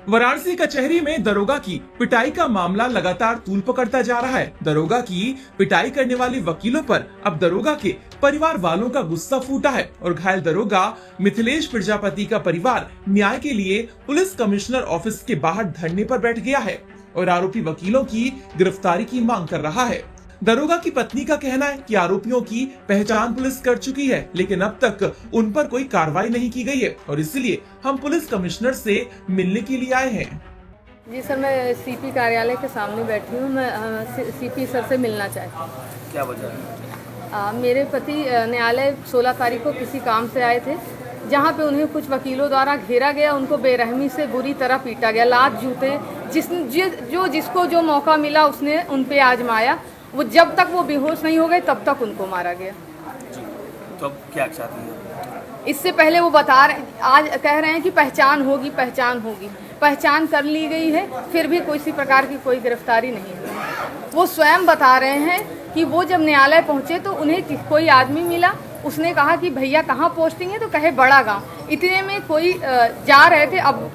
वाराणसी कचहरी में दरोगा की पिटाई का मामला लगातार तूल पकड़ता जा रहा है। दरोगा की पिटाई करने वाले वकीलों पर अब दरोगा के परिवार वालों का गुस्सा फूटा है और घायल दरोगा मिथिलेश प्रजापति का परिवार न्याय के लिए पुलिस कमिश्नर ऑफिस के बाहर धरने पर बैठ गया है और आरोपी वकीलों की गिरफ्तारी की मांग कर रहा है। दरोगा की पत्नी का कहना है कि आरोपियों की पहचान पुलिस कर चुकी है, लेकिन अब तक उन पर कोई कार्रवाई नहीं की गई है और इसलिए हम पुलिस कमिश्नर से मिलने के लिए आए हैं। जी सर, मैं सीपी कार्यालय के सामने बैठी हूँ। मैं सीपी सर से मिलना चाहती हूँ। क्या वजह है? मेरे पति न्यायालय 16 तारीख को किसी काम से आए थे, जहाँ पे उन्हें कुछ वकीलों द्वारा घेरा गया, उनको बेरहमी से बुरी तरह पीटा गया। लात जूते जिसको जो मौका मिला उसने उन पे आजमाया। वो जब तक वो बेहोश नहीं हो गए तब तक उनको मारा गया। तो अब क्या चाहती हैं? इससे पहले वो आज कह रहे हैं कि पहचान होगी, पहचान कर ली गई है, फिर भी किसी प्रकार की कोई गिरफ्तारी नहीं हुई। वो स्वयं बता रहे हैं कि वो जब न्यायालय पहुंचे तो उन्हें कोई आदमी मिला, उसने कहा कि भैया कहाँ पोस्टिंग है, तो कहे बड़ा गांव। इतने में कोई जा रहे थे, अब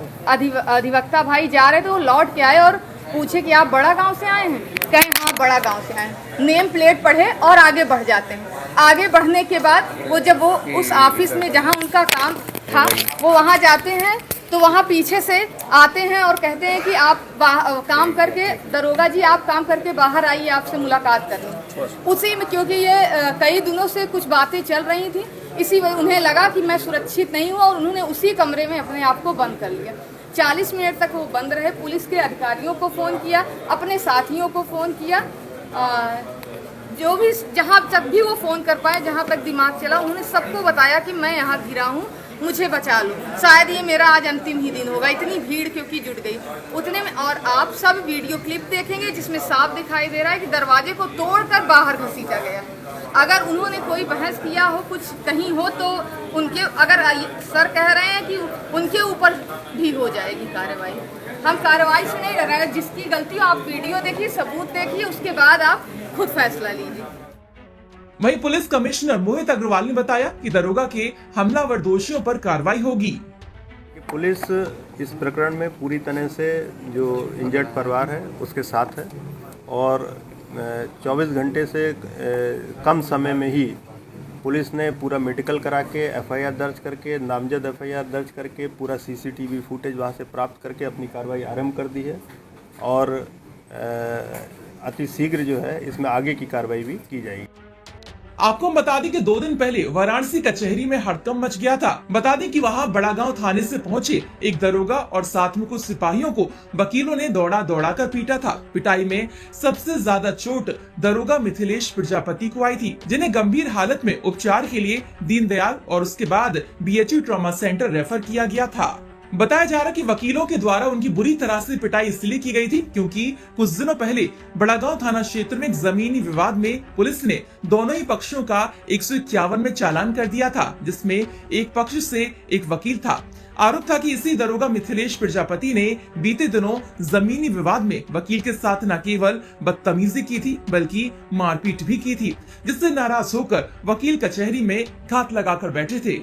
अधिवक्ता भाई जा रहे थे, वो लौट के आए और पूछे कि आप बड़ा गांव से आए हैं? कहें हाँ बड़ा गांव से आए हैं। नेम प्लेट पढ़े और आगे बढ़ जाते हैं। आगे बढ़ने के बाद वो उस ऑफिस में जहां उनका काम था वो वहां जाते हैं, तो वहां पीछे से आते हैं और कहते हैं कि आप काम करके, दरोगा जी आप काम करके बाहर आइए, आपसे मुलाकात करनी। उसी में क्योंकि ये कई दिनों से कुछ बातें चल रही थी, इसी वजह उन्हें लगा कि मैं सुरक्षित नहीं हूँ और उन्होंने उसी कमरे में अपने आप को बंद कर लिया। 40 मिनट तक वो बंद रहे। पुलिस के अधिकारियों को फ़ोन किया, अपने साथियों को फ़ोन किया, जो भी जहाँ तक भी वो फ़ोन कर पाए, जहाँ तक दिमाग चला, उन्होंने सबको बताया कि मैं यहाँ गिरा हूँ, मुझे बचा लो, शायद ये मेरा आज अंतिम ही दिन होगा। इतनी भीड़ क्योंकि जुट गई उतने में। और आप सब वीडियो क्लिप देखेंगे जिसमें साफ दिखाई दे रहा है कि दरवाजे को तोड़कर बाहर घसीटा गया। अगर उन्होंने कोई बहस किया हो, कुछ कहीं हो, तो उनके अगर सर कह रहे हैं कि उनके ऊपर भी हो जाएगी कार्रवाई। हम कार्रवाई से नहीं डर रहे हैं। जिसकी गलती हो आप वीडियो देखिए, सबूत देखिए, उसके बाद आप खुद फैसला लीजिए। वहीं पुलिस कमिश्नर मोहित अग्रवाल ने बताया कि दरोगा के हमलावर दोषियों पर कार्रवाई होगी। पुलिस इस प्रकरण में पूरी तरह से जो इंजर्ड परिवार है उसके साथ है और 24 घंटे से कम समय में ही पुलिस ने पूरा मेडिकल करा के एफआईआर दर्ज करके, नामजद एफआईआर दर्ज करके, पूरा सीसीटीवी फुटेज वहां से प्राप्त करके अपनी कार्रवाई आरंभ कर दी है और अति शीघ्र जो है इसमें आगे की कार्रवाई भी की जाएगी। आपको बता दें कि 2 दिन पहले वाराणसी कचहरी में हड़कंप मच गया था। बता दें कि वहां बड़ागांव थाने से पहुंचे एक दरोगा और साथ में कुछ सिपाहियों को वकीलों ने दौड़ा कर पीटा था। पिटाई में सबसे ज्यादा चोट दरोगा मिथिलेश प्रजापति को आई थी, जिन्हें गंभीर हालत में उपचार के लिए दीनदयाल और उसके बाद बीएचयू ट्रॉमा सेंटर रेफर किया गया था। बताया जा रहा कि वकीलों के द्वारा उनकी बुरी तरह से पिटाई इसलिए की गई थी क्योंकि कुछ दिनों पहले बड़ागांव थाना क्षेत्र में एक जमीनी विवाद में पुलिस ने दोनों ही पक्षों का 151 में चालान कर दिया था, जिसमें एक पक्ष से एक वकील था। आरोप था कि इसी दरोगा मिथिलेश प्रजापति ने बीते दिनों जमीनी विवाद में वकील के साथ न केवल बदतमीजी की थी बल्कि मारपीट भी की थी, जिससे नाराज होकर वकील कचहरी में घात लगाकर बैठे थे।